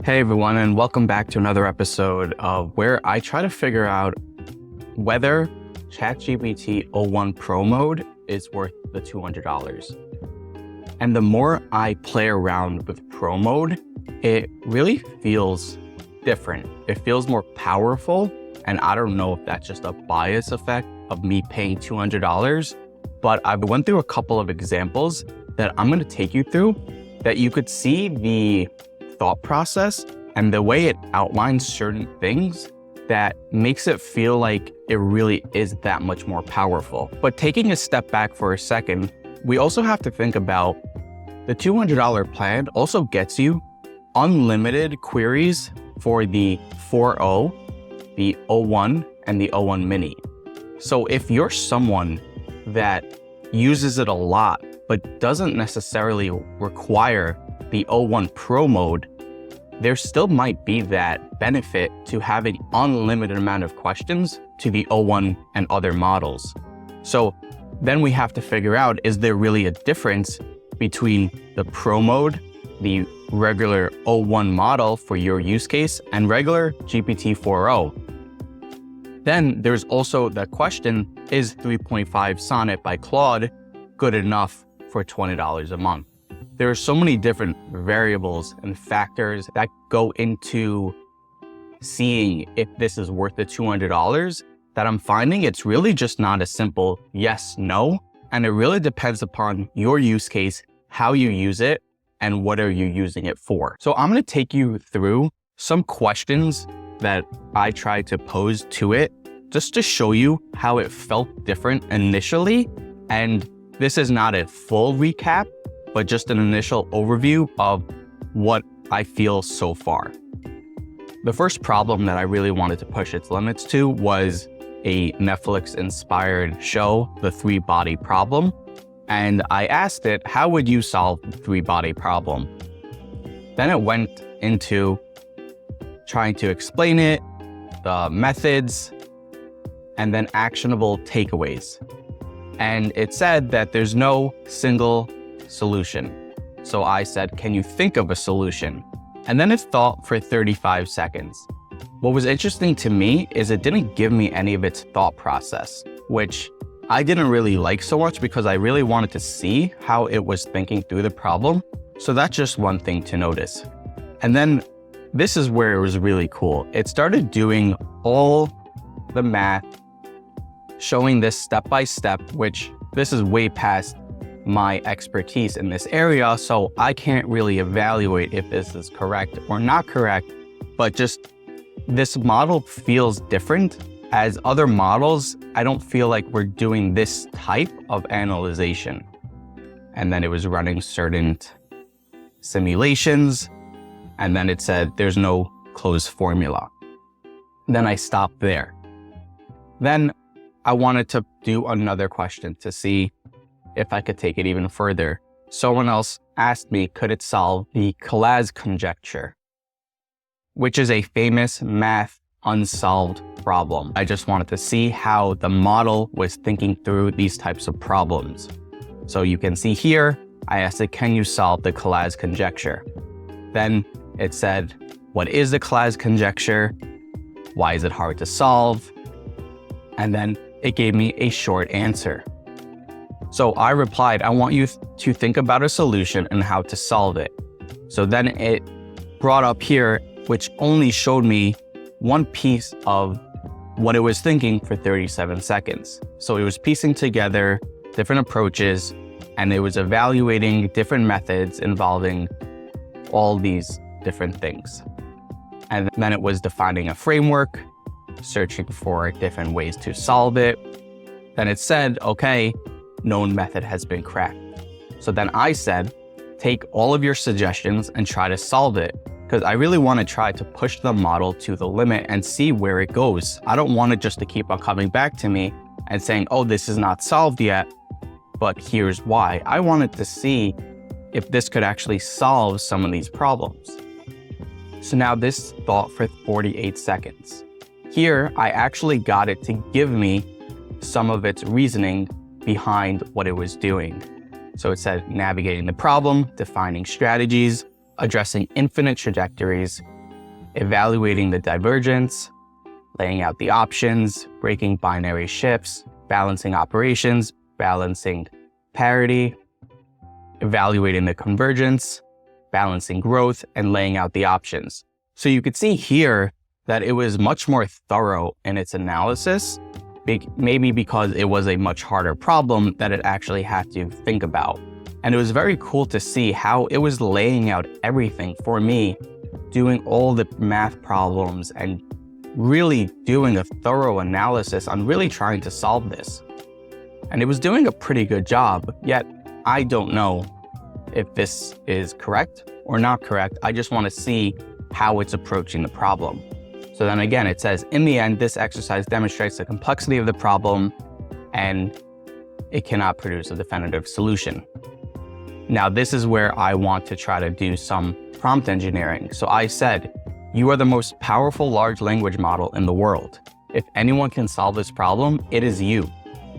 Hey everyone, and welcome back to another episode of where I try to figure out whether ChatGPT O1 Pro mode is worth the $200. And the more I play around with Pro mode, it really feels different. It feels more powerful, and I don't know if that's just a bias effect of me paying $200, but I went through a couple of examples that I'm going to take you through that you could see the thought process and the way it outlines certain things that makes it feel like it really is that much more powerful. But taking a step back for a second, we also have to think about the $200 plan also gets you unlimited queries for the 4.0, the O1, and the O1 mini. So if you're someone that uses it a lot, but doesn't necessarily require the O1 Pro mode, there still might be that benefit to having unlimited amount of questions to the O1 and other models. So then we have to figure out, is there really a difference between the Pro mode, the regular O1 model for your use case, and regular GPT 4.0? Then there's also the question, is 3.5 Sonnet by Claude good enough for $20 a month? There are so many different variables and factors that go into seeing if this is worth the $200 that I'm finding it's really just not a simple yes, no. And it really depends upon your use case, how you use it, and what are you using it for. So I'm going to take you through some questions that I tried to pose to it just to show you how it felt different initially. And this is not a full recap, but just an initial overview of what I feel so far. The first problem that I really wanted to push its limits to was a Netflix-inspired show, The Three-Body Problem. And I asked it, how would you solve the three-body problem? Then it went into trying to explain it, the methods, and then actionable takeaways. And it said that there's no single solution. So I said, can you think of a solution? And then it thought for 35 seconds. What was interesting to me is it didn't give me any of its thought process, which I didn't really like so much because I really wanted to see how it was thinking through the problem. So that's just one thing to notice. And then this is where it was really cool. It started doing all the math, showing this step by step, which this is way past my expertise in this area, so I can't really evaluate if this is correct or not correct, but just this model feels different. As other models, I don't feel like we're doing this type of analyzation. And then it was running certain simulations, and then it said there's no closed formula. Then I stopped there. Then I wanted to do another question to see if I could take it even further. Someone else asked me, could it solve the Collatz Conjecture, which is a famous math unsolved problem. I just wanted to see how the model was thinking through these types of problems. So you can see here, I asked it, can you solve the Collatz Conjecture? Then it said, what is the Collatz Conjecture? Why is it hard to solve? And then it gave me a short answer. So I replied, I want you to think about a solution and how to solve it. So then it brought up here, which only showed me one piece of what it was thinking for 37 seconds. So it was piecing together different approaches, and it was evaluating different methods involving all these different things. And then it was defining a framework, searching for different ways to solve it. Then it said, okay, known method has been cracked. So then I said, take all of your suggestions and try to solve it, because I really want to try to push the model to the limit and see where it goes. I don't want it just to keep on coming back to me and saying, oh, this is not solved yet, but here's why. I wanted to see if this could actually solve some of these problems. So now this thought for 48 seconds. Here, I actually got it to give me some of its reasoning behind what it was doing. So it said navigating the problem, defining strategies, addressing infinite trajectories, evaluating the divergence, laying out the options, breaking binary shifts, balancing operations, balancing parity, evaluating the convergence, balancing growth, and laying out the options. So you could see here that it was much more thorough in its analysis, maybe because it was a much harder problem that it actually had to think about. And it was very cool to see how it was laying out everything for me, doing all the math problems and really doing a thorough analysis on really trying to solve this. And it was doing a pretty good job, yet I don't know if this is correct or not correct. I just want to see how it's approaching the problem. So then again, it says, in the end, this exercise demonstrates the complexity of the problem and it cannot produce a definitive solution. Now, this is where I want to try to do some prompt engineering. So I said, you are the most powerful large language model in the world. If anyone can solve this problem, it is you.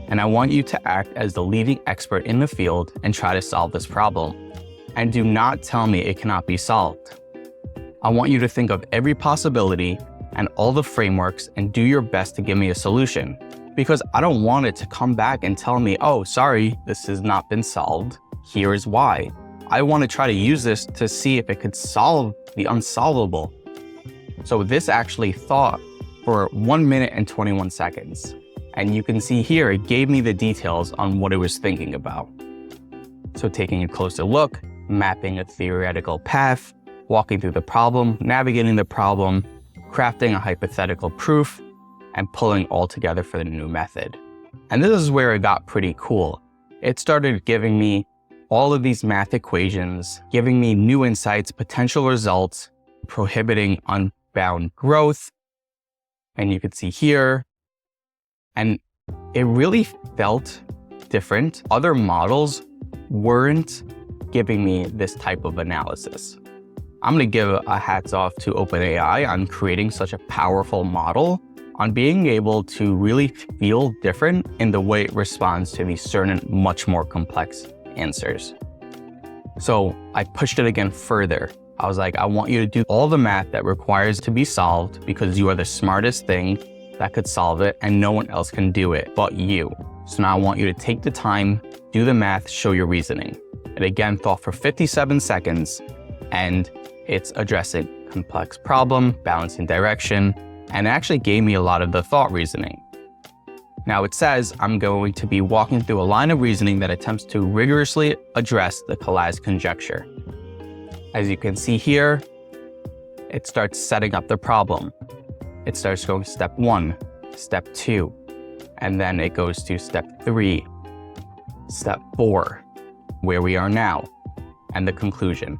And I want you to act as the leading expert in the field and try to solve this problem. And do not tell me it cannot be solved. I want you to think of every possibility and all the frameworks and do your best to give me a solution. Because I don't want it to come back and tell me, oh, sorry, this has not been solved. Here is why. I want to try to use this to see if it could solve the unsolvable. So this actually thought for 1 minute and 21 seconds. And you can see here, it gave me the details on what it was thinking about. So taking a closer look, mapping a theoretical path, walking through the problem, navigating the problem, crafting a hypothetical proof, and pulling all together for the new method. And this is where it got pretty cool. It started giving me all of these math equations, giving me new insights, potential results, prohibiting unbound growth. And you could see here, and it really felt different. Other models weren't giving me this type of analysis. I'm going to give a hats off to OpenAI on creating such a powerful model, on being able to really feel different in the way it responds to these certain much more complex answers. So I pushed it again further. I was like, I want you to do all the math that requires to be solved because you are the smartest thing that could solve it and no one else can do it but you. So now I want you to take the time, do the math, show your reasoning. It again thought for 57 seconds and it's addressing complex problem, balancing direction, and actually gave me a lot of the thought reasoning. Now it says I'm going to be walking through a line of reasoning that attempts to rigorously address the Collatz Conjecture. As you can see here, it starts setting up the problem. It starts going step 1, step 2, and then it goes to step 3, step 4, where we are now, and the conclusion.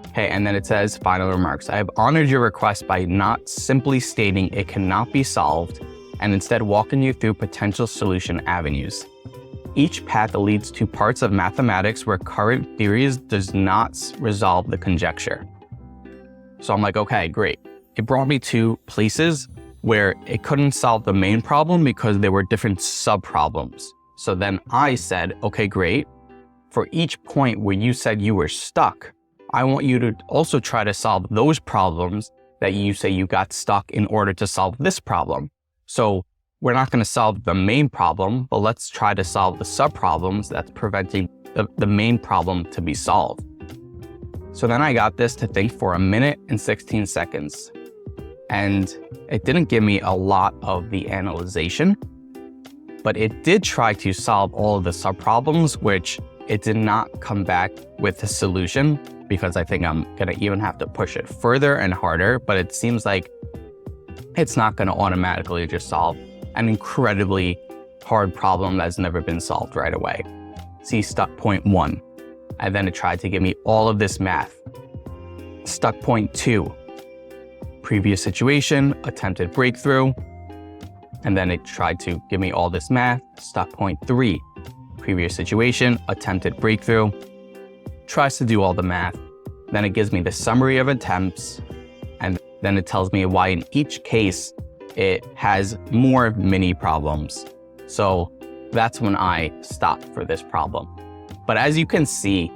Okay, and then it says final remarks. I have honored your request by not simply stating it cannot be solved and instead walking you through potential solution avenues. Each path leads to parts of mathematics where current theories does not resolve the conjecture. So I'm like, okay, great. It brought me to places where it couldn't solve the main problem because there were different sub-problems. So then I said, okay, great. For each point where you said you were stuck, I want you to also try to solve those problems that you say you got stuck in order to solve this problem. So we're not going to solve the main problem, but let's try to solve the sub-problems that's preventing the main problem to be solved. So then I got this to think for 1 minute and 16 seconds. And it didn't give me a lot of the analyzation, but it did try to solve all of the sub-problems, which it did not come back with a solution because I think I'm going to even have to push it further and harder, but it seems like it's not going to automatically just solve an incredibly hard problem that's never been solved right away. See stuck point 1, and then it tried to give me all of this math. Stuck point 2, previous situation, attempted breakthrough, and then it tried to give me all this math. Stuck point 3, previous situation, attempted breakthrough, tries to do all the math, then it gives me the summary of attempts, and then it tells me why in each case it has more mini problems. So that's when I stopped for this problem. But as you can see,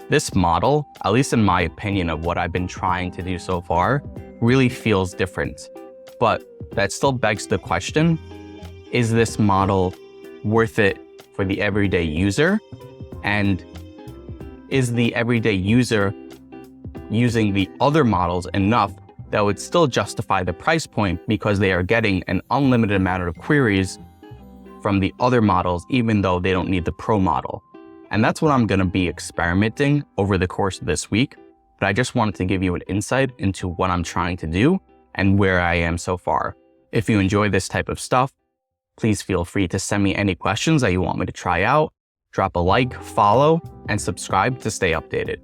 this model, at least in my opinion of what I've been trying to do so far, really feels different. But that still begs the question, is this model worth it for the everyday user? And is the everyday user using the other models enough that would still justify the price point because they are getting an unlimited amount of queries from the other models, even though they don't need the Pro model? And that's what I'm going to be experimenting over the course of this week. But I just wanted to give you an insight into what I'm trying to do and where I am so far. If you enjoy this type of stuff, please feel free to send me any questions that you want me to try out. Drop a like, follow, and subscribe to stay updated.